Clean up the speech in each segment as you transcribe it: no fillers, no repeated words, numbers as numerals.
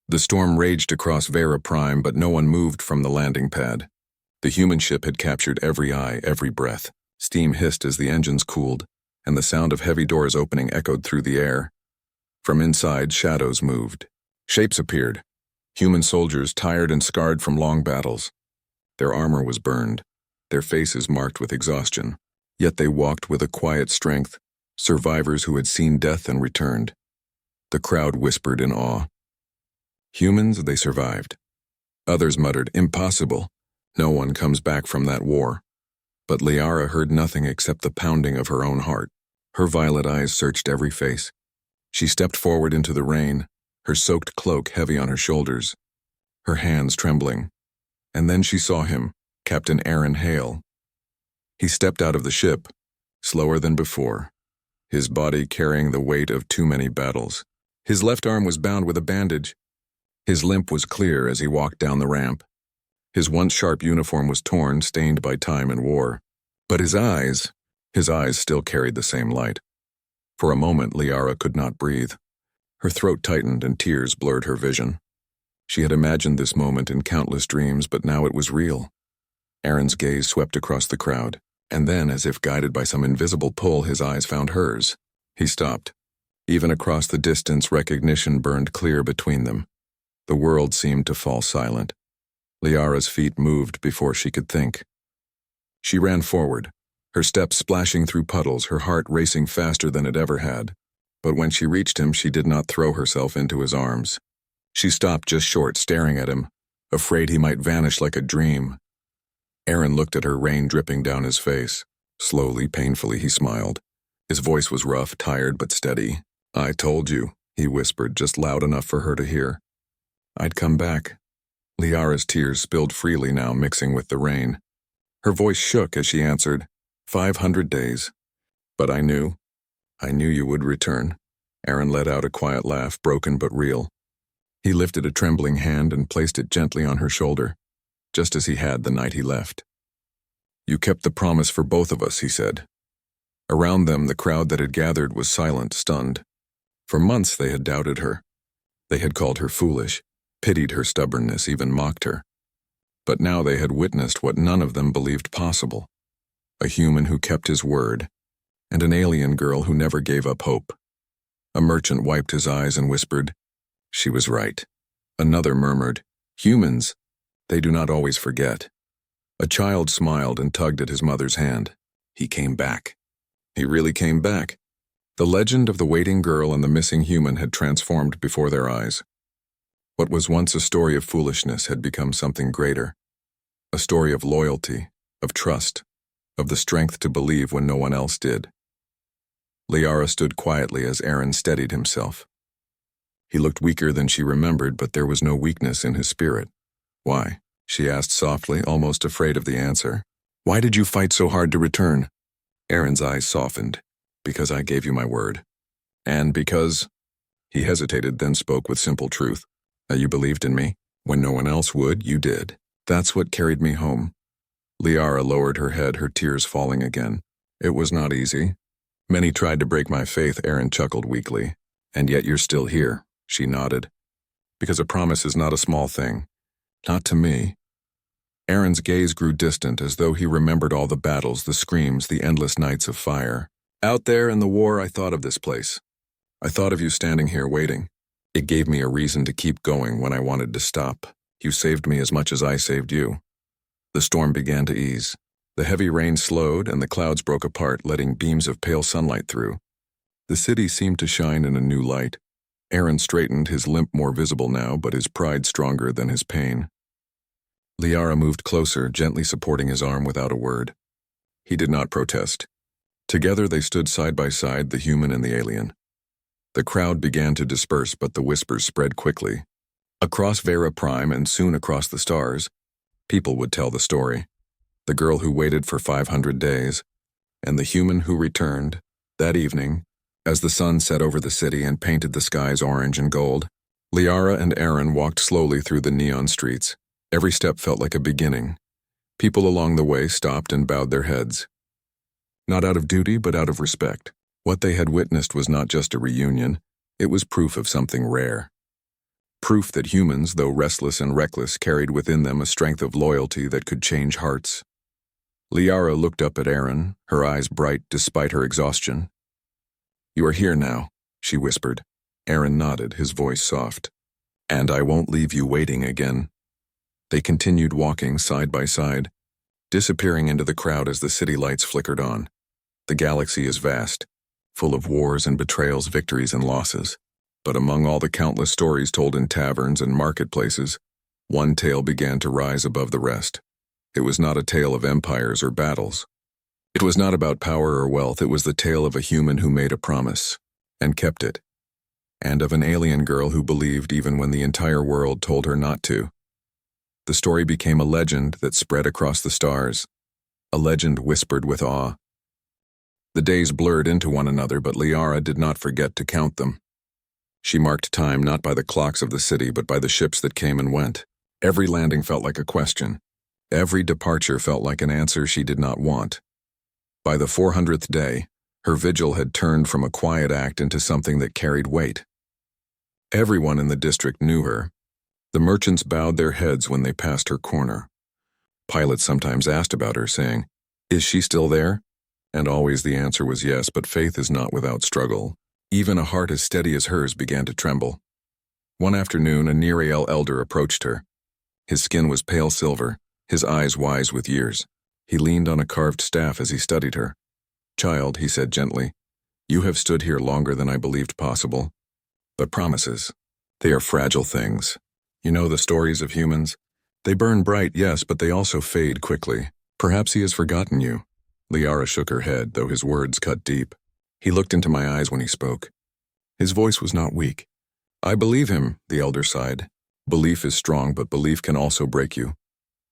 The storm raged across Vera Prime, but no one moved from the landing pad. The human ship had captured every eye, every breath. Steam hissed as the engines cooled, and the sound of heavy doors opening echoed through the air. From inside, shadows moved. Shapes appeared. Human soldiers tired and scarred from long battles. Their armor was burned, their faces marked with exhaustion. Yet they walked with a quiet strength, survivors who had seen death and returned. The crowd whispered in awe. Humans, they survived. Others muttered, impossible. No one comes back from that war. But Liara heard nothing except the pounding of her own heart. Her violet eyes searched every face. She stepped forward into the rain, her soaked cloak heavy on her shoulders, her hands trembling. And then she saw him, Captain Aaron Hale. He stepped out of the ship, slower than before, his body carrying the weight of too many battles. His left arm was bound with a bandage. His limp was clear as he walked down the ramp. His once sharp uniform was torn, stained by time and war. But his eyes still carried the same light. For a moment, Liara could not breathe. Her throat tightened and tears blurred her vision. She had imagined this moment in countless dreams, but now it was real. Aaron's gaze swept across the crowd, and then, as if guided by some invisible pull, his eyes found hers. He stopped. Even across the distance, recognition burned clear between them. The world seemed to fall silent. Liara's feet moved before she could think. She ran forward, her steps splashing through puddles, her heart racing faster than it ever had. But when she reached him, she did not throw herself into his arms. She stopped just short, staring at him, afraid he might vanish like a dream. Aaron looked at her, rain dripping down his face. Slowly, painfully, he smiled. His voice was rough, tired, but steady. I told you, he whispered, just loud enough for her to hear. I'd come back. Liara's tears spilled freely now, mixing with the rain. Her voice shook as she answered, 500 days. But I knew you would return. Aaron let out a quiet laugh, broken but real. He lifted a trembling hand and placed it gently on her shoulder, just as he had the night he left. You kept the promise for both of us, he said. Around them, the crowd that had gathered was silent, stunned. For months they had doubted her. They had called her foolish, pitied her stubbornness, even mocked her. But now they had witnessed what none of them believed possible. A human who kept his word, and an alien girl who never gave up hope. A merchant wiped his eyes and whispered, she was right. Another murmured, humans, they do not always forget. A child smiled and tugged at his mother's hand. He came back. He really came back. The legend of the waiting girl and the missing human had transformed before their eyes. What was once a story of foolishness had become something greater. A story of loyalty, of trust, of the strength to believe when no one else did. Liara stood quietly as Aaron steadied himself. He looked weaker than she remembered, but there was no weakness in his spirit. Why? She asked softly, almost afraid of the answer. Why did you fight so hard to return? Aaron's eyes softened. Because I gave you my word. And because... He hesitated, then spoke with simple truth. That you believed in me. When no one else would, you did. That's what carried me home. Liara lowered her head, her tears falling again. It was not easy. Many tried to break my faith, Aaron chuckled weakly. And yet you're still here, she nodded. Because a promise is not a small thing. Not to me. Aaron's gaze grew distant, as though he remembered all the battles, the screams, the endless nights of fire. Out there in the war, I thought of this place. I thought of you standing here waiting. It gave me a reason to keep going when I wanted to stop. You saved me as much as I saved you. The storm began to ease. The heavy rain slowed and the clouds broke apart, letting beams of pale sunlight through. The city seemed to shine in a new light. Aaron straightened, his limp more visible now, but his pride stronger than his pain. Liara moved closer, gently supporting his arm without a word. He did not protest. Together they stood side by side, the human and the alien. The crowd began to disperse, but the whispers spread quickly. Across Vera Prime and soon across the stars, people would tell the story. The girl who waited for 500 days, and the human who returned, that evening, as the sun set over the city and painted the skies orange and gold. Liara and Aaron walked slowly through the neon streets. Every step felt like a beginning. People along the way stopped and bowed their heads. Not out of duty, but out of respect. What they had witnessed was not just a reunion, it was proof of something rare. Proof that humans, though restless and reckless, carried within them a strength of loyalty that could change hearts. Liara looked up at Aaron, her eyes bright despite her exhaustion. "You are here now," she whispered. Aaron nodded, his voice soft. "And I won't leave you waiting again." They continued walking side by side, disappearing into the crowd as the city lights flickered on. The galaxy is vast, full of wars and betrayals, victories and losses. But among all the countless stories told in taverns and marketplaces, one tale began to rise above the rest. It was not a tale of empires or battles. It was not about power or wealth. It was the tale of a human who made a promise and kept it, and of an alien girl who believed even when the entire world told her not to. The story became a legend that spread across the stars, a legend whispered with awe. The days blurred into one another, but Liara did not forget to count them. She marked time not by the clocks of the city, but by the ships that came and went. Every landing felt like a question. Every departure felt like an answer she did not want. By the 400th day, her vigil had turned from a quiet act into something that carried weight. Everyone in the district knew her. The merchants bowed their heads when they passed her corner. Pilots sometimes asked about her, saying, "Is she still there?" And always the answer was yes, but faith is not without struggle. Even a heart as steady as hers began to tremble. One afternoon, a Nereal elder approached her. His skin was pale silver, his eyes wise with years. He leaned on a carved staff as he studied her. "Child," he said gently, "you have stood here longer than I believed possible. But promises, they are fragile things. You know the stories of humans? They burn bright, yes, but they also fade quickly. Perhaps he has forgotten you." Liara shook her head, though his words cut deep. He looked into my eyes when he spoke. His voice was not weak. "I believe him," the elder sighed. "Belief is strong, but belief can also break you."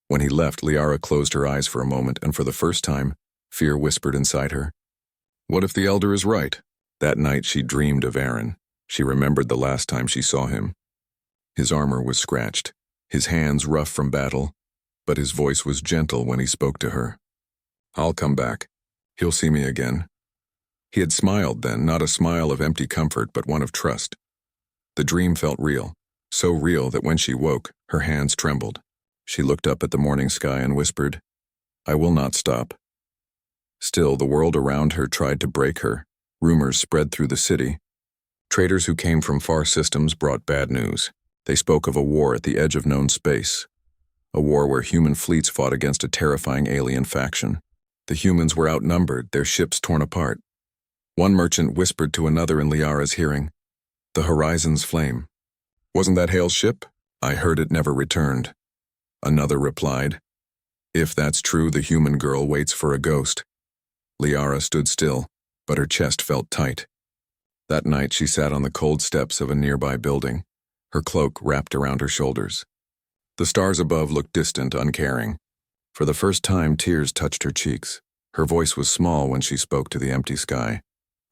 When he left, Liara closed her eyes for a moment, and for the first time, fear whispered inside her. What if the elder is right? That night she dreamed of Aaron. She remembered the last time she saw him. His armor was scratched, his hands rough from battle, but his voice was gentle when he spoke to her. "I'll come back. He'll see me again." He had smiled then, not a smile of empty comfort, but one of trust. The dream felt real, so real that when she woke, her hands trembled. She looked up at the morning sky and whispered, "I will not stop." Still, the world around her tried to break her. Rumors spread through the city. Traders who came from far systems brought bad news. They spoke of a war at the edge of known space, a war where human fleets fought against a terrifying alien faction. The humans were outnumbered, their ships torn apart. One merchant whispered to another in Liara's hearing, "The horizon's flame." "Wasn't that Hale's ship?" "I heard it never returned." Another replied, "If that's true, the human girl waits for a ghost." Liara stood still, but her chest felt tight. That night she sat on the cold steps of a nearby building, her cloak wrapped around her shoulders. The stars above looked distant, uncaring. For the first time, tears touched her cheeks. Her voice was small when she spoke to the empty sky.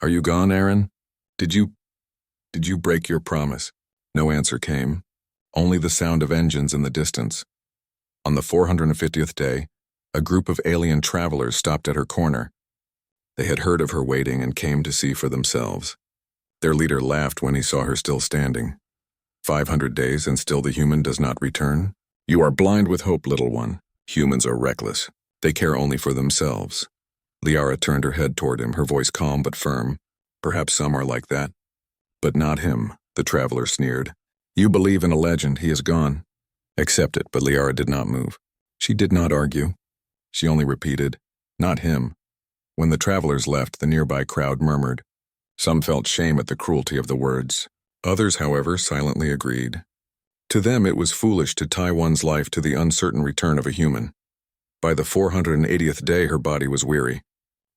"Are you gone, Aaron? Did you break your promise?" No answer came, only the sound of engines in the distance. On the 450th day, a group of alien travelers stopped at her corner. They had heard of her waiting and came to see for themselves. Their leader laughed when he saw her still standing. 500 days and still the human does not return? You are blind with hope, little one. Humans are reckless. They care only for themselves. Liara turned her head toward him, her voice calm but firm. Perhaps some are like that. But not him, the traveler sneered. You believe in a legend, he is gone. Accept it, but Liara did not move. She did not argue. She only repeated, not him. When the travelers left, the nearby crowd murmured. Some felt shame at the cruelty of the words. Others, however, silently agreed. To them it was foolish to tie one's life to the uncertain return of a human. By the 480th day her body was weary.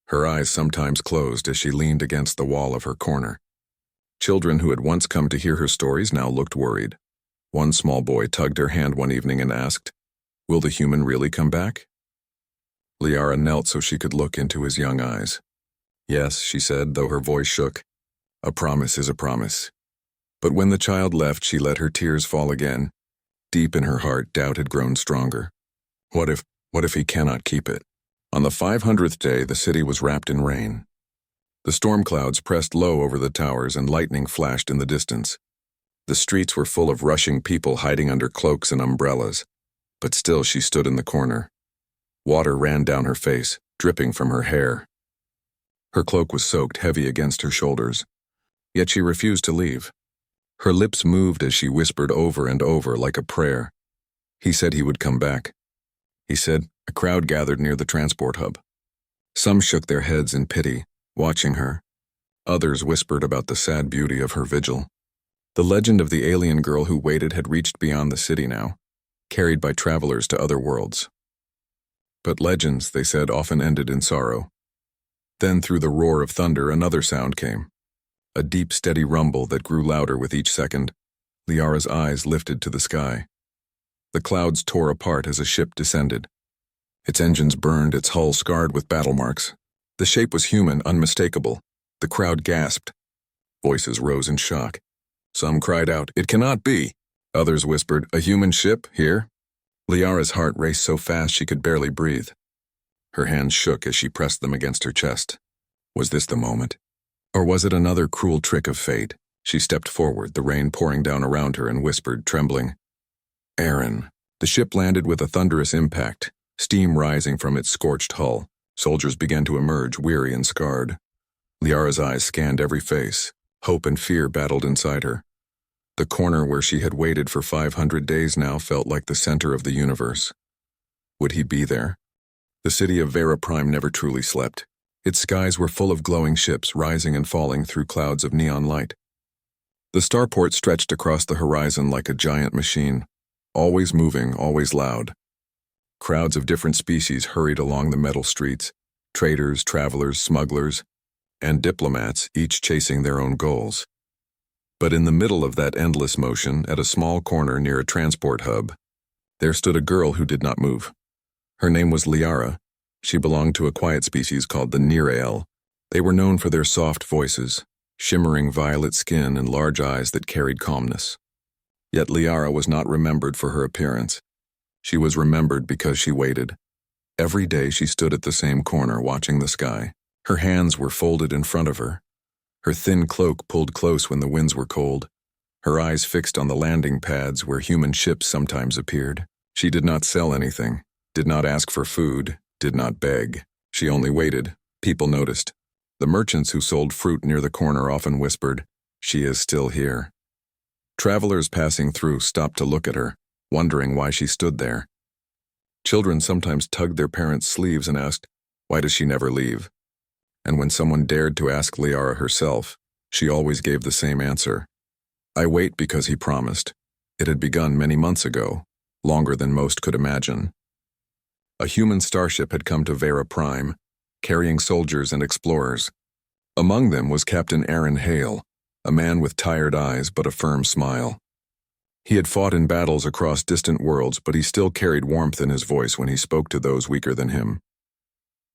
Her eyes sometimes closed as she leaned against the wall of her corner. Children who had once come to hear her stories now looked worried. One small boy tugged her hand one evening and asked, Will the human really come back? Liara knelt so she could look into his young eyes. Yes, she said, though her voice shook. A promise is a promise. But when the child left, she let her tears fall again. Deep in her heart, doubt had grown stronger. What if he cannot keep it? On the 500th day, the city was wrapped in rain. The storm clouds pressed low over the towers and lightning flashed in the distance. The streets were full of rushing people hiding under cloaks and umbrellas, but still she stood in the corner. Water ran down her face, dripping from her hair. Her cloak was soaked heavy against her shoulders, yet she refused to leave. Her lips moved as she whispered over and over like a prayer. He said he would come back. He said a crowd gathered near the transport hub. Some shook their heads in pity, watching her. Others whispered about the sad beauty of her vigil. The legend of the alien girl who waited had reached beyond the city now, carried by travelers to other worlds. But legends, they said, often ended in sorrow. Then through the roar of thunder another sound came. A deep, steady rumble that grew louder with each second. Liara's eyes lifted to the sky. The clouds tore apart as a ship descended. Its engines burned, its hull scarred with battle marks. The shape was human, unmistakable. The crowd gasped. Voices rose in shock. Some cried out, "It cannot be!" Others whispered, "A human ship, here?" Liara's heart raced so fast she could barely breathe. Her hands shook as she pressed them against her chest. Was this the moment? Or was it another cruel trick of fate? She stepped forward, the rain pouring down around her, and whispered, trembling, "Aaron." The ship landed with a thunderous impact, steam rising from its scorched hull. Soldiers began to emerge, weary and scarred. Liara's eyes scanned every face. Hope and fear battled inside her. The corner where she had waited for 500 days now felt like the center of the universe. Would he be there? The city of Vera Prime never truly slept. Its skies were full of glowing ships rising and falling through clouds of neon light. The starport stretched across the horizon like a giant machine, always moving, always loud. Crowds of different species hurried along the metal streets, traders, travelers, smugglers, and diplomats, each chasing their own goals. But in the middle of that endless motion, at a small corner near a transport hub, there stood a girl who did not move. Her name was Liara. She belonged to a quiet species called the Nereal. They were known for their soft voices, shimmering violet skin, and large eyes that carried calmness. Yet Liara was not remembered for her appearance. She was remembered because she waited. Every day she stood at the same corner watching the sky. Her hands were folded in front of her. Her thin cloak pulled close when the winds were cold. Her eyes fixed on the landing pads where human ships sometimes appeared. She did not sell anything, did not ask for food, did not beg. She only waited. People noticed. The merchants who sold fruit near the corner often whispered, "She is still here." Travelers passing through stopped to look at her, wondering why she stood there. Children sometimes tugged their parents' sleeves and asked, "Why does she never leave?" And when someone dared to ask Liara herself, she always gave the same answer. "I wait because he promised. It had begun many months ago, longer than most could imagine." A human starship had come to Vera Prime, carrying soldiers and explorers. Among them was Captain Aaron Hale, a man with tired eyes but a firm smile. He had fought in battles across distant worlds, but he still carried warmth in his voice when he spoke to those weaker than him.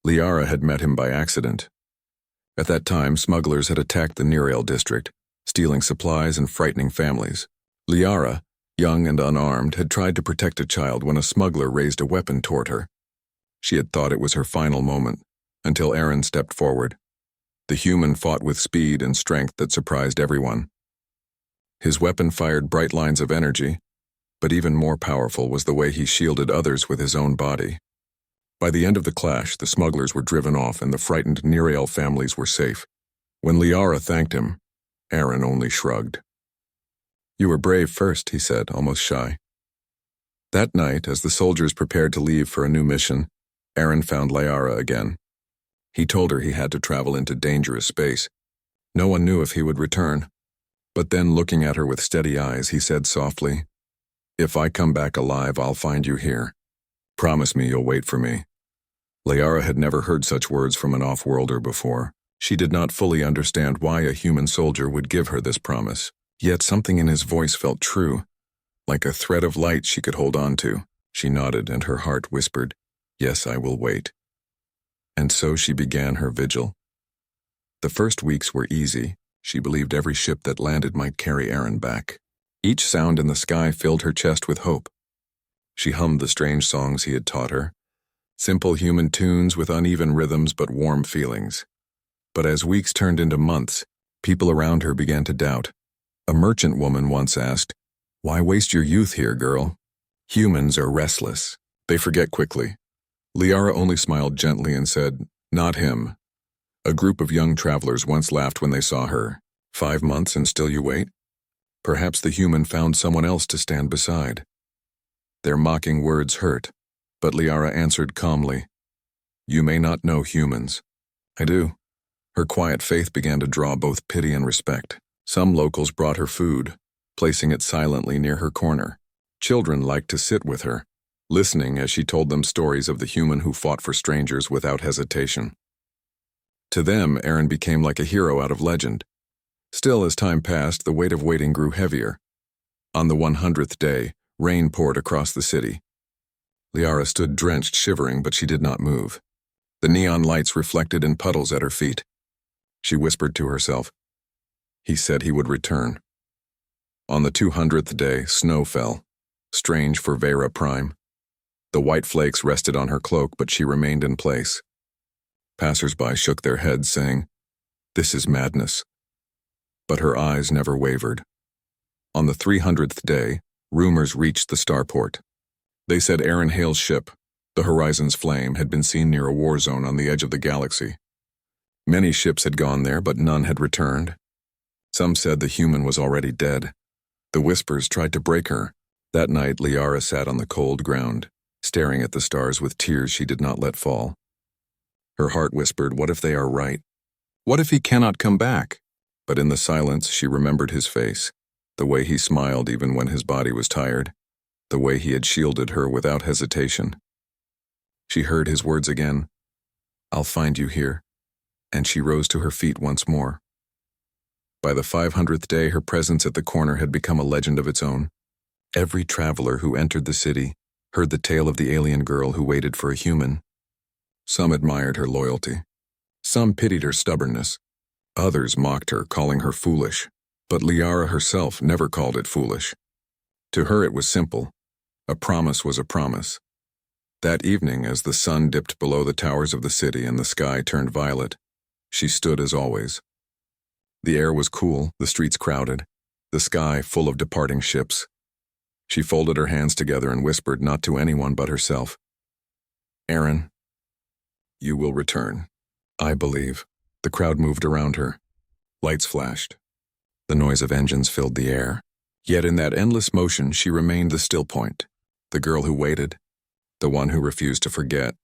Liara had met him by accident. At that time, smugglers had attacked the Nereal district, stealing supplies and frightening families. Liara, young and unarmed, had tried to protect a child when a smuggler raised a weapon toward her. She had thought it was her final moment, until Aaron stepped forward. The human fought with speed and strength that surprised everyone. His weapon fired bright lines of energy, but even more powerful was the way he shielded others with his own body. By the end of the clash, the smugglers were driven off and the frightened Nereal families were safe. When Liara thanked him, Aaron only shrugged. "You were brave first," he said, almost shy. That night, as the soldiers prepared to leave for a new mission, Aaron found Liara again. He told her he had to travel into dangerous space. No one knew if he would return. But then, looking at her with steady eyes, he said softly, "If I come back alive, I'll find you here. Promise me you'll wait for me." Liara had never heard such words from an off-worlder before. She did not fully understand why a human soldier would give her this promise. Yet something in his voice felt true, like a thread of light she could hold on to. She nodded, and her heart whispered, "Yes, I will wait." And so she began her vigil. The first weeks were easy. She believed every ship that landed might carry Aaron back. Each sound in the sky filled her chest with hope. She hummed the strange songs he had taught her, simple human tunes with uneven rhythms but warm feelings. But as weeks turned into months, people around her began to doubt. A merchant woman once asked, "Why waste your youth here, girl?" Humans are restless. They forget quickly. Liara only smiled gently and said, "Not him." A group of young travelers once laughed when they saw her. 5 months and still you wait? Perhaps the human found someone else to stand beside. Their mocking words hurt, but Liara answered calmly, "You may not know humans." "I do." Her quiet faith began to draw both pity and respect. Some locals brought her food, placing it silently near her corner. Children liked to sit with her, listening as she told them stories of the human who fought for strangers without hesitation. To them, Aaron became like a hero out of legend. Still, as time passed, the weight of waiting grew heavier. On the 100th day, rain poured across the city. Liara stood drenched, shivering, but she did not move. The neon lights reflected in puddles at her feet. She whispered to herself, "He said he would return." On the 200th day, snow fell, strange for Vera Prime. The white flakes rested on her cloak, but she remained in place. Passers-by shook their heads, saying, "This is madness." But her eyes never wavered. On the 300th day, rumors reached the starport. They said Aaron Hale's ship, the Horizon's Flame, had been seen near a war zone on the edge of the galaxy. Many ships had gone there, but none had returned. Some said the human was already dead. The whispers tried to break her. That night, Liara sat on the cold ground, staring at the stars with tears she did not let fall. Her heart whispered, "What if they are right? What if he cannot come back?" But in the silence, she remembered his face, the way he smiled even when his body was tired, the way he had shielded her without hesitation. She heard his words again, "I'll find you here," and she rose to her feet once more. By the 500th day, her presence at the corner had become a legend of its own. Every traveler who entered the city heard the tale of the alien girl who waited for a human. Some admired her loyalty. Some pitied her stubbornness. Others mocked her, calling her foolish. But Liara herself never called it foolish. To her it was simple. A promise was a promise. That evening, as the sun dipped below the towers of the city and the sky turned violet, she stood as always. The air was cool, the streets crowded, the sky full of departing ships. She folded her hands together and whispered, not to anyone but herself, "Aaron, you will return. I believe." The crowd moved around her. Lights flashed. The noise of engines filled the air. Yet in that endless motion, she remained the still point, the girl who waited, the one who refused to forget.